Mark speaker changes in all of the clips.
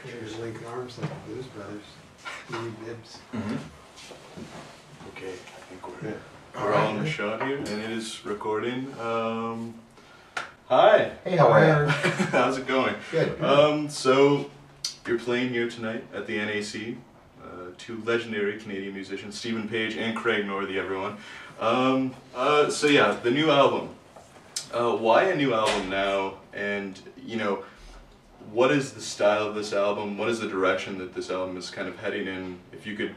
Speaker 1: There's Lincoln Arms like the Blues Brothers. Lee Bibbs.
Speaker 2: Okay, I think we're all on the shot here, and it is recording. Hi.
Speaker 3: Hey, how are you?
Speaker 2: How's it going?
Speaker 3: Good.
Speaker 2: So you're playing here tonight at the NAC. Two legendary Canadian musicians, Stephen Page and Craig Northey, everyone. So yeah, the new album. Why a new album now? And you know, what is the style of this album? What is the direction that this album is kind of heading in? If you could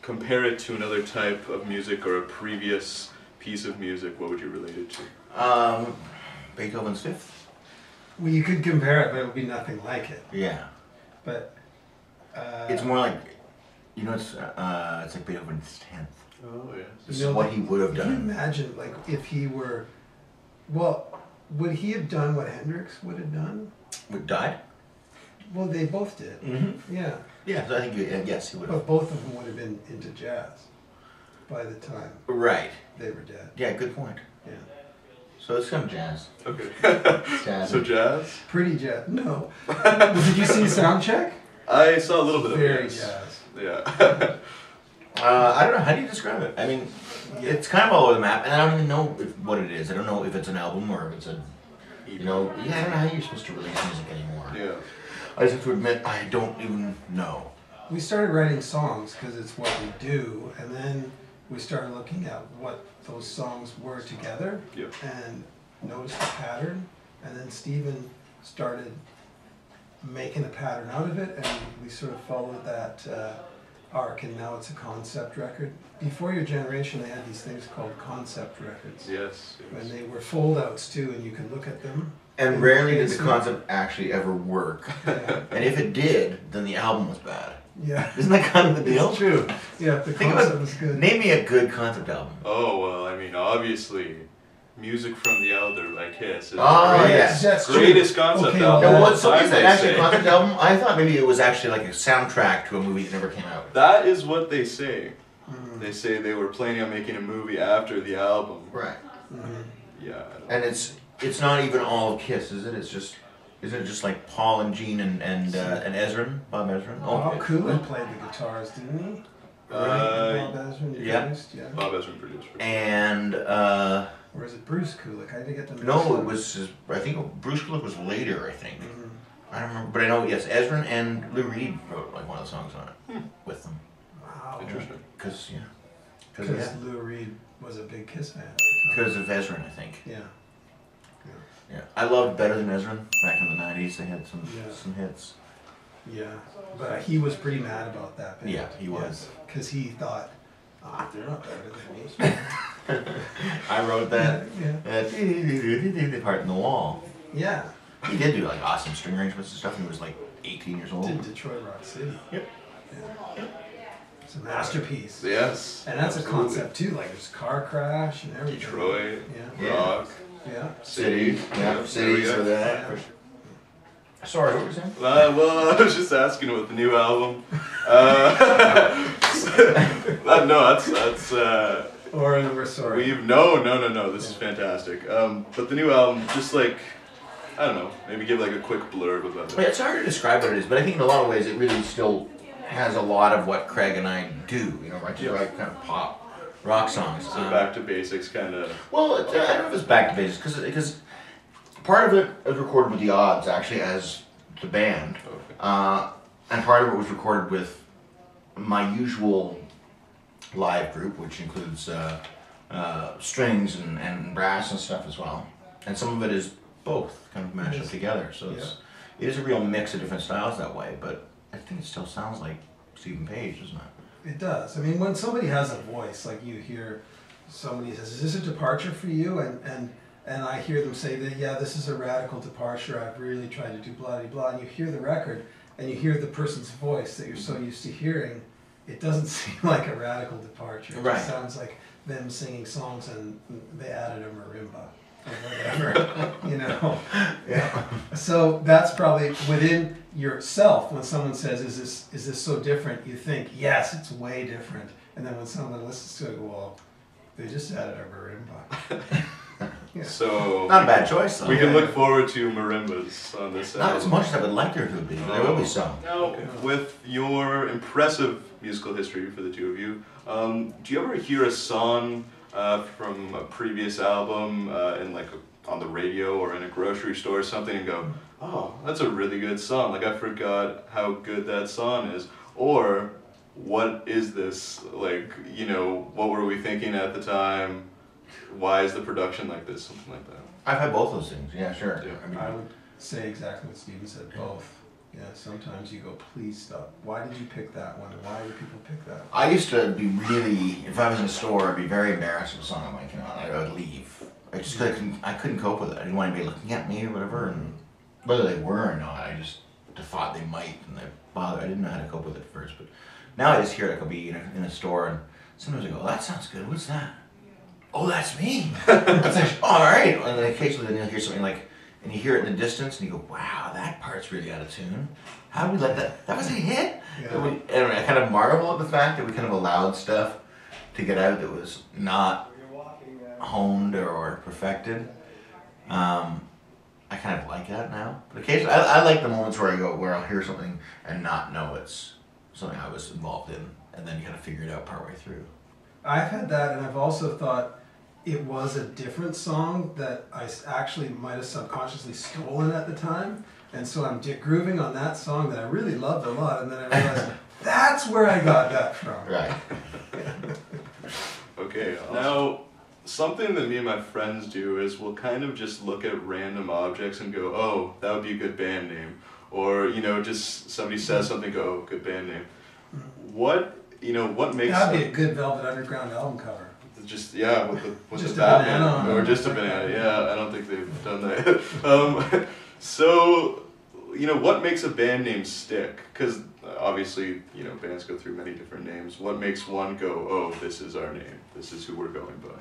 Speaker 2: compare it to another type of music or a previous piece of music, what would you relate it to?
Speaker 3: Beethoven's Fifth?
Speaker 1: Well, you could compare it, but it would be nothing like it.
Speaker 3: Yeah.
Speaker 1: But
Speaker 3: it's more like, you know, it's like Beethoven's 10th.
Speaker 2: Oh, yeah.
Speaker 3: This is what he would have
Speaker 1: Can you
Speaker 3: done.
Speaker 1: imagine, like, if he were, well, would he have done what Hendrix would have done?
Speaker 3: Would died?
Speaker 1: Well, they both did.
Speaker 3: Mm-hmm.
Speaker 1: Yeah.
Speaker 3: Yeah, so I think, yes, he would have.
Speaker 1: But both of them would have been into jazz by the time
Speaker 3: Right.
Speaker 1: they were dead.
Speaker 3: Yeah, good point.
Speaker 1: Yeah.
Speaker 3: So it's kind of jazz.
Speaker 2: Okay.
Speaker 3: Jazz.
Speaker 2: So jazz?
Speaker 1: Pretty jazz. No. Did you see Soundcheck?
Speaker 2: I saw a little bit of it.
Speaker 1: Very
Speaker 2: Yes.
Speaker 1: jazz.
Speaker 2: Yeah.
Speaker 3: I don't know, how do you describe it? I mean, it's kind of all over the map, and I don't even know what it is. I don't know if it's an album or if it's a, you know, yeah, I don't know how you're supposed to release music anymore.
Speaker 2: Yeah.
Speaker 3: I just have to admit, I don't even know.
Speaker 1: We started writing songs because it's what we do, and then we started looking at what those songs were together,
Speaker 2: Yep.
Speaker 1: and noticed the pattern, and then Stephen started making a pattern out of it, and we sort of followed that arc, and now it's a concept record. Before your generation, they had these things called concept records.
Speaker 2: Yes.
Speaker 1: And they were fold-outs too, and you could look at them.
Speaker 3: And rarely did the concept actually ever work.
Speaker 1: Yeah.
Speaker 3: And if it did, then the album was bad.
Speaker 1: Yeah.
Speaker 3: Isn't that kind of the deal?
Speaker 1: It's true. Yeah, the
Speaker 3: Think
Speaker 1: concept
Speaker 3: about,
Speaker 1: was good.
Speaker 3: name me a good concept album.
Speaker 2: Oh, well, I mean, obviously, Music from the Elder by Kiss is
Speaker 3: Oh,
Speaker 2: the
Speaker 3: yes.
Speaker 1: That's true.
Speaker 2: greatest concept
Speaker 1: Okay,
Speaker 2: album.
Speaker 1: well,
Speaker 3: Now,
Speaker 2: of
Speaker 3: what, so
Speaker 2: all time,
Speaker 3: is that
Speaker 2: they
Speaker 3: actually a
Speaker 2: say.
Speaker 3: concept album? I thought maybe it was actually like a soundtrack to a movie that never came out.
Speaker 2: That is what they say. They say they were planning on making a movie after the album.
Speaker 3: Right.
Speaker 2: Yeah. I don't
Speaker 3: And it's not even all Kiss, is it? It's just, isn't it just like Paul and Gene and Ezrin? Bob Ezrin?
Speaker 1: Bob
Speaker 3: okay.
Speaker 1: Kulick played the guitars, didn't he? Bob Ezrin
Speaker 3: yeah.
Speaker 1: produced, yeah.
Speaker 2: Bob Ezrin produced.
Speaker 3: And,
Speaker 1: Or is it Bruce Kulick? How did they get them?
Speaker 3: no, it was, I think Bruce Kulick was later, I think. I don't remember, but I know, yes, Ezrin and Lou Reed wrote like one of the songs on it with them.
Speaker 1: Wow.
Speaker 2: Interesting.
Speaker 3: Because
Speaker 1: Because Lou Reed was a big Kiss fan.
Speaker 3: Because of Ezrin, I think.
Speaker 1: Yeah.
Speaker 3: Yeah, I loved Better Than Ezrin back in the '90s. They had some hits.
Speaker 1: Yeah. But he was pretty mad about that. Band.
Speaker 3: Yeah, he was.
Speaker 1: Because he thought, they're not better than me.
Speaker 3: I wrote that.
Speaker 1: Yeah.
Speaker 3: Part in the wall.
Speaker 1: Yeah.
Speaker 3: He did do like awesome string arrangements and stuff. He was like 18 years old.
Speaker 1: Did Detroit Rock City.
Speaker 3: Yep.
Speaker 1: Yeah. It's a masterpiece.
Speaker 2: Yes.
Speaker 1: And that's
Speaker 2: absolutely.
Speaker 1: a concept too. Like there's car crash and everything.
Speaker 2: Detroit,
Speaker 1: Yeah.
Speaker 2: rock,
Speaker 1: Yeah.
Speaker 2: city.
Speaker 3: Yeah, cities
Speaker 2: There we
Speaker 3: are
Speaker 2: go.
Speaker 3: that. Sorry, what were you saying?
Speaker 2: Well, I was just asking about the new album. No, that's.
Speaker 1: Orrin, we're sorry.
Speaker 2: No. This is fantastic. But the new album, just like, I don't know, maybe give like a quick blurb about it.
Speaker 3: Yeah, it's hard to describe what it is, but I think in a lot of ways it really still has a lot of what Craig and I do. You know, right? Just write kind of pop rock songs.
Speaker 2: So back to basics, kind of.
Speaker 3: Well, I don't know if it's back to basics because part of it was recorded with the Odds actually as the band,
Speaker 2: Okay.
Speaker 3: and part of it was recorded with my usual live group, which includes strings and brass and stuff as well, and some of it is both kind of mashed up together. So it is a real mix of different styles that way, but I think it still sounds like Stephen Page, doesn't it?
Speaker 1: It does. I mean, when somebody has a voice, like you hear somebody says, "Is this a departure for you?" and I hear them say that, "Yeah, this is a radical departure. I've really tried to do blah blah blah." And you hear the record, and you hear the person's voice that you're so used to hearing. It doesn't seem like a radical departure. It just sounds like them singing songs and they added a marimba or whatever, you know. Yeah. So that's probably within yourself. When someone says, "Is this so different?" You think, "Yes, it's way different." And then when someone listens to it, well, they just added a marimba. Yeah.
Speaker 2: So
Speaker 3: Not a bad choice, though.
Speaker 2: we can look forward to marimbas on this
Speaker 3: Not as
Speaker 2: album.
Speaker 3: much as I would like there to be, but there will be some.
Speaker 2: Now, with your impressive musical history for the two of you, do you ever hear a song from a previous album in like on the radio or in a grocery store or something and go, oh, that's a really good song. Like I forgot how good that song is. Or what is this? Like, you know, what were we thinking at the time? Why is the production like this? Something like that.
Speaker 3: I've had both those things. Yeah, sure.
Speaker 2: Yeah.
Speaker 3: I mean,
Speaker 1: I would say exactly what Steven said, both. Yeah, sometimes you go, please stop. Why did you pick that one? Why do people pick that one?
Speaker 3: I used to be really, if I was in a store, I'd be very embarrassed if a song I'm liking on. I would leave. I just I couldn't cope with it. I didn't want anybody looking at me or whatever, and whether they were or not, I just thought they might, and I didn't know how to cope with it at first. But now I just hear it. I'll be in a store, and sometimes I go, oh, that sounds good. What's that? Oh, that's me. That's actually, all right. And then occasionally then you'll hear something like, and you hear it in the distance, and you go, wow, that part's really out of tune. How did we let that? That was a hit.
Speaker 1: Yeah.
Speaker 3: And I kind of marvel at the fact that we kind of allowed stuff to get out that was not honed or perfected. I kind of like that now. But occasionally, I like the moments where I'll hear something and not know it's something I was involved in, and then you kind of figure it out partway through.
Speaker 1: I've had that, and I've also thought it was a different song that I actually might have subconsciously stolen at the time. And so I'm grooving on that song that I really loved a lot, and then I realized that's where I got that from.
Speaker 3: Right.
Speaker 2: Okay, now something that me and my friends do is we'll kind of just look at random objects and go, oh, that would be a good band name. Or, you know, just somebody says something, go, oh, good band name. What makes...
Speaker 1: That'd be a good Velvet Underground album cover.
Speaker 2: Just, yeah, with
Speaker 1: Just
Speaker 2: the
Speaker 1: a
Speaker 2: Batman.
Speaker 1: banana.
Speaker 2: Or just a banana, yeah, I don't think they've done that. So, you know, what makes a band name stick? Because obviously, you know, bands go through many different names. What makes one go, oh, this is our name, this is who we're going by?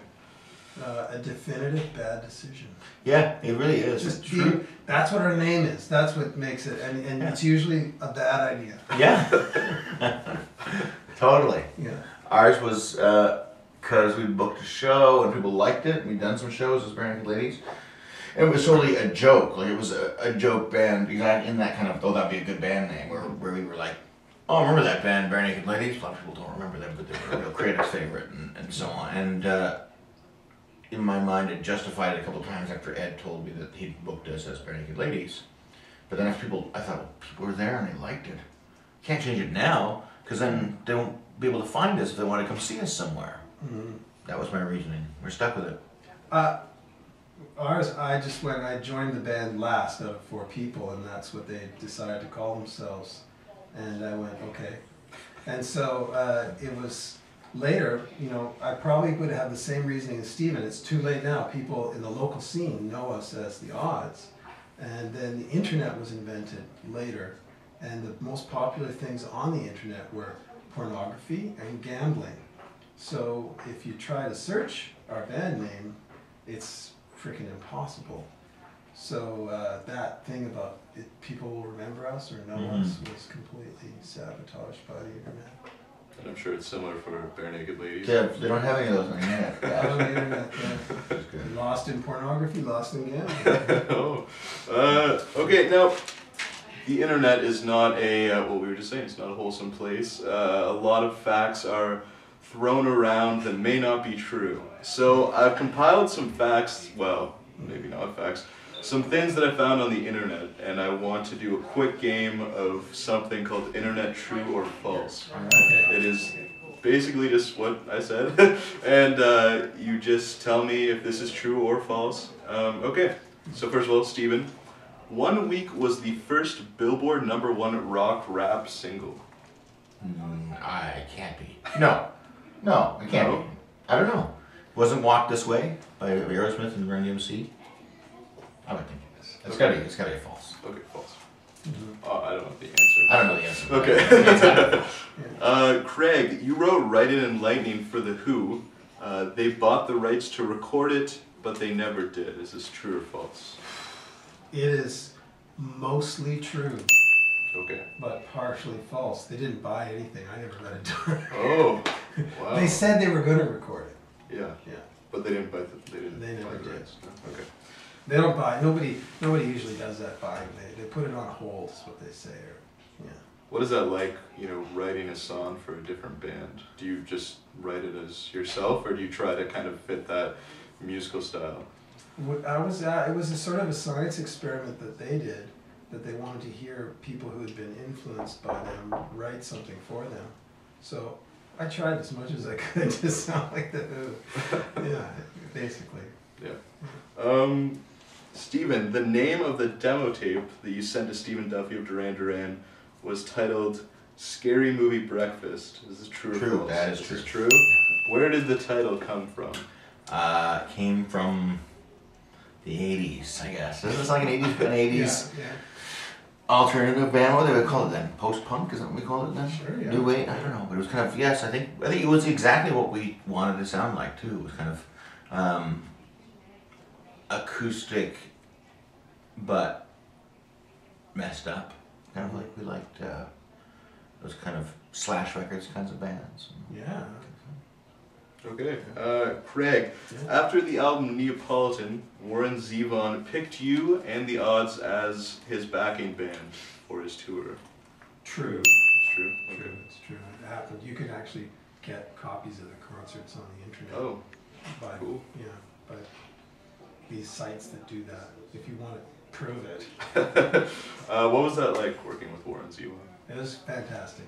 Speaker 1: A definitive bad decision.
Speaker 3: Yeah, it really is.
Speaker 1: Just
Speaker 3: It's true.
Speaker 1: that's what our name is. That's what makes it, and it's usually a bad idea.
Speaker 3: Yeah. Totally.
Speaker 1: Yeah.
Speaker 3: Ours was because we booked a show and people liked it. We'd done some shows as Bare Naked Ladies. It was totally a joke. Like it was a joke band, exactly in that kind of, oh, that'd be a good band name, where we were like, oh, I remember that band, Bare Naked Ladies. A lot of people don't remember them, but they were a real creative favorite and so on. And in my mind, it justified it a couple of times after Ed told me that he'd booked us as Bare Naked Ladies. But then after I thought, well, people were there and they liked it. Can't change it now, because then they won't be able to find us if they want to come see us somewhere.
Speaker 1: Mm-hmm.
Speaker 3: That was my reasoning. We're stuck with it.
Speaker 1: Ours, I joined the band last out of 4 people, and that's what they decided to call themselves. And I went, okay. And so it was later, you know, I probably would have the same reasoning as Steven. It's too late now. People in the local scene know us as the Odds. And then the internet was invented later. And the most popular things on the internet were pornography and gambling. So if you try to search our band name, it's freaking impossible. So that thing about people will remember us or know us was completely sabotaged by the internet.
Speaker 2: And I'm sure it's similar for Bare Naked Ladies.
Speaker 3: Yeah, they don't have any of those on the internet.
Speaker 1: On the internet, yeah. Lost in pornography, lost in gambling.
Speaker 2: Oh. Okay, now, the internet is not well, we were just saying, it's not a wholesome place. A lot of facts are thrown around that may not be true. So I've compiled some facts, well, maybe not facts, some things that I found on the internet, and I want to do a quick game of something called Internet True or False.
Speaker 1: Okay.
Speaker 2: It is basically just what I said, and you just tell me if this is true or false. Okay, so first of all, Steven, 1 Week was the first Billboard #1 rock rap single.
Speaker 3: I can't be. No, it can't
Speaker 2: No?
Speaker 3: be. I don't know. Wasn't Walk This Way by Aerosmith and Run DMC? I would think it is. It's gotta be false.
Speaker 2: Okay, false. I don't know the answer.
Speaker 3: I don't know the answer.
Speaker 2: Okay. Craig, you wrote Write It in Lightning for The Who. They bought the rights to record it, but they never did. Is this true or false?
Speaker 1: It is mostly true,
Speaker 2: Okay.
Speaker 1: but partially false. They didn't buy anything. I never read it.
Speaker 2: Oh, wow.
Speaker 1: They said they were going to record it.
Speaker 2: Yeah.
Speaker 1: Yeah.
Speaker 2: But they didn't buy the.
Speaker 1: They never
Speaker 2: buy the
Speaker 1: did.
Speaker 2: rights. No? Okay.
Speaker 1: They don't buy. Nobody usually does that buying. They put it on hold. Is what they say. Or, yeah.
Speaker 2: What is that like? You know, writing a song for a different band. Do you just write it as yourself, or do you try to kind of fit that musical style?
Speaker 1: It was a sort of a science experiment that they did, that they wanted to hear people who had been influenced by them write something for them. So I tried as much as I could to sound like the Who. Yeah, basically.
Speaker 2: Yeah. Stephen, the name of the demo tape that you sent to Stephen Duffy of Duran Duran was titled Scary Movie Breakfast. Is this true or false?
Speaker 3: True, that is true.
Speaker 2: This is true? Where did the title come from?
Speaker 3: Came from the 80s, I guess. This was like an 80s
Speaker 1: Yeah.
Speaker 3: alternative band. What do they call it then? Post-punk? Is that what we call it then?
Speaker 1: Sure, yeah.
Speaker 3: New wave? I don't know. But it was kind of, yes, I think it was exactly what we wanted to sound like, too. It was kind of acoustic, but messed up. Kind of like we liked those kind of Slash Records kinds of bands.
Speaker 1: Yeah.
Speaker 2: Okay. Craig, after the album Neapolitan, Warren Zevon picked you and the Odds as his backing band for his tour.
Speaker 1: True.
Speaker 2: It's true? Okay.
Speaker 1: True. It's true. It happened. You can actually get copies of the concerts on the internet.
Speaker 2: Oh,
Speaker 1: by,
Speaker 2: cool.
Speaker 1: Yeah, by these sites that do that. If you want to prove it.
Speaker 2: What was that like working with Warren Zevon?
Speaker 1: It was fantastic.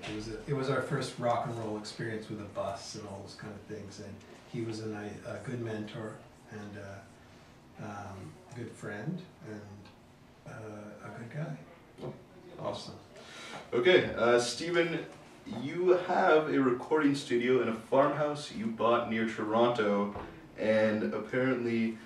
Speaker 1: It was our first rock and roll experience with a bus and all those kind of things. And he was a good mentor and a good friend and a good guy.
Speaker 2: Oh,
Speaker 1: Awesome.
Speaker 2: Okay, Stephen, you have a recording studio in a farmhouse you bought near Toronto, and apparently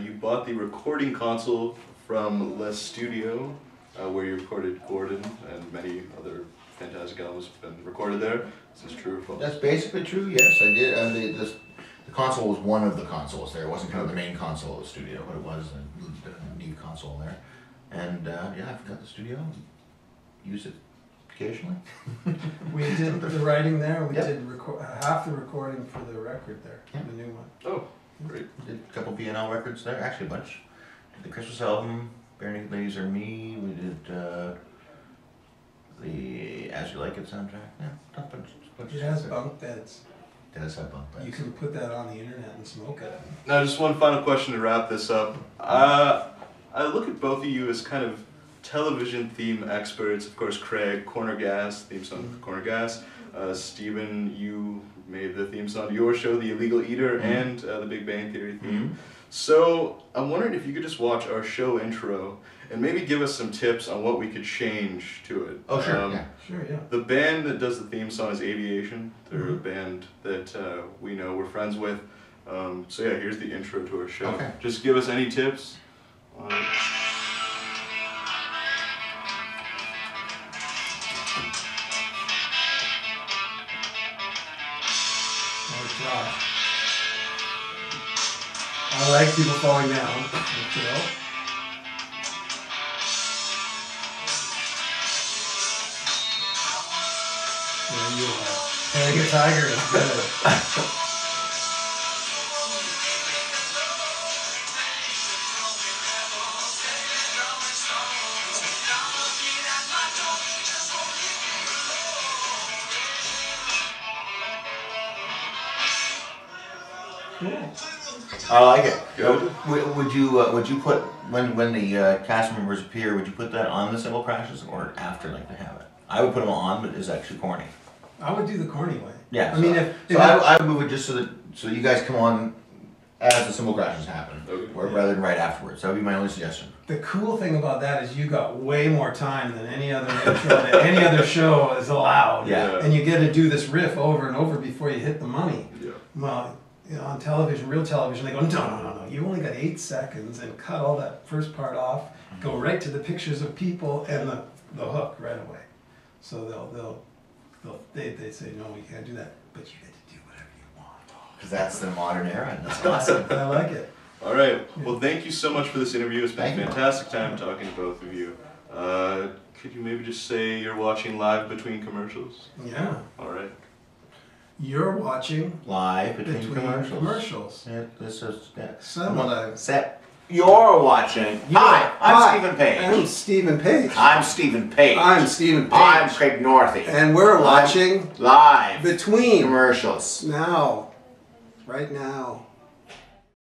Speaker 2: you bought the recording console from Les Studio, where you recorded Gordon and many other fantastic albums have been recorded there. Is this true or false?
Speaker 3: That's basically true, yes, I did. The console was one of the consoles there. It wasn't kind of the main console of the studio, but it was the new console there. And yeah, I've got the studio, use it occasionally.
Speaker 1: We did the writing there. We
Speaker 3: Yep.
Speaker 1: did half the recording for the record there,
Speaker 3: Yep.
Speaker 1: the new one.
Speaker 2: Oh, great.
Speaker 3: We did a couple B&L records there, actually a bunch. Did the Christmas album, Bare Naked Ladies Are Me. We did the As You Like It soundtrack. Yeah, a bunch
Speaker 1: It has bunk beds.
Speaker 3: It does have bunk beds.
Speaker 1: You can put that on the internet and smoke it.
Speaker 2: Now, just one final question to wrap this up. I look at both of you as kind of television theme experts. Of course, Craig, Corner Gas, theme song for Corner Gas. Stephen, you made the theme song to your show, The Illegal Eater, and the Big Bang Theory theme. So I'm wondering if you could just watch our show intro and maybe give us some tips on what we could change to it.
Speaker 3: Oh, sure, yeah.
Speaker 1: Sure, yeah.
Speaker 2: The band that does the theme song is Aviation. They're a band that we know, we're friends with. So yeah, here's the intro to our show.
Speaker 3: Okay.
Speaker 2: Just give us any tips.
Speaker 1: Oh, gosh. I like people falling down. You know? Yeah, you are. Like a tiger is good. Cool.
Speaker 3: I like it.
Speaker 2: Good.
Speaker 3: Would you put when the cast members appear? Would you put that on the cymbal crashes or after, like they have it? I would put them on, but it's actually corny.
Speaker 1: I would do the corny way.
Speaker 3: Yeah.
Speaker 1: I mean,
Speaker 3: I would move it just so you guys come on as the cymbal crashes happen,
Speaker 2: Okay.
Speaker 3: rather than right afterwards. That would be my only suggestion.
Speaker 1: the cool thing about that is you got way more time than any other intro that any other show is allowed.
Speaker 3: Yeah.
Speaker 1: And you get to do this riff over and over before you hit the money.
Speaker 2: Yeah.
Speaker 1: Well, you know, on television, real television, they go, no. You only got 8 seconds and cut all that first part off, go right to the pictures of people and the hook right away. So they say, no, we can't do that, but you get to do whatever you want.
Speaker 3: Because that's the modern era, and that's awesome.
Speaker 1: I like it.
Speaker 2: All right. Well, thank you so much for this interview. It's been
Speaker 3: Thank
Speaker 2: a
Speaker 3: you.
Speaker 2: fantastic time talking to both of you. Could you maybe just say you're watching live between commercials?
Speaker 1: Yeah.
Speaker 2: All right.
Speaker 1: You're watching
Speaker 3: live between
Speaker 1: between
Speaker 3: commercials.
Speaker 1: commercials.
Speaker 3: Yeah, this is
Speaker 1: Similar.
Speaker 3: set. You're watching. Hi, I'm Stephen Page.
Speaker 1: I'm Stephen Page.
Speaker 3: I'm Stephen Page.
Speaker 1: I'm Stephen Page.
Speaker 3: I'm Craig Northey.
Speaker 1: And we're watching
Speaker 3: live
Speaker 1: between
Speaker 3: commercials.
Speaker 1: now. Right now.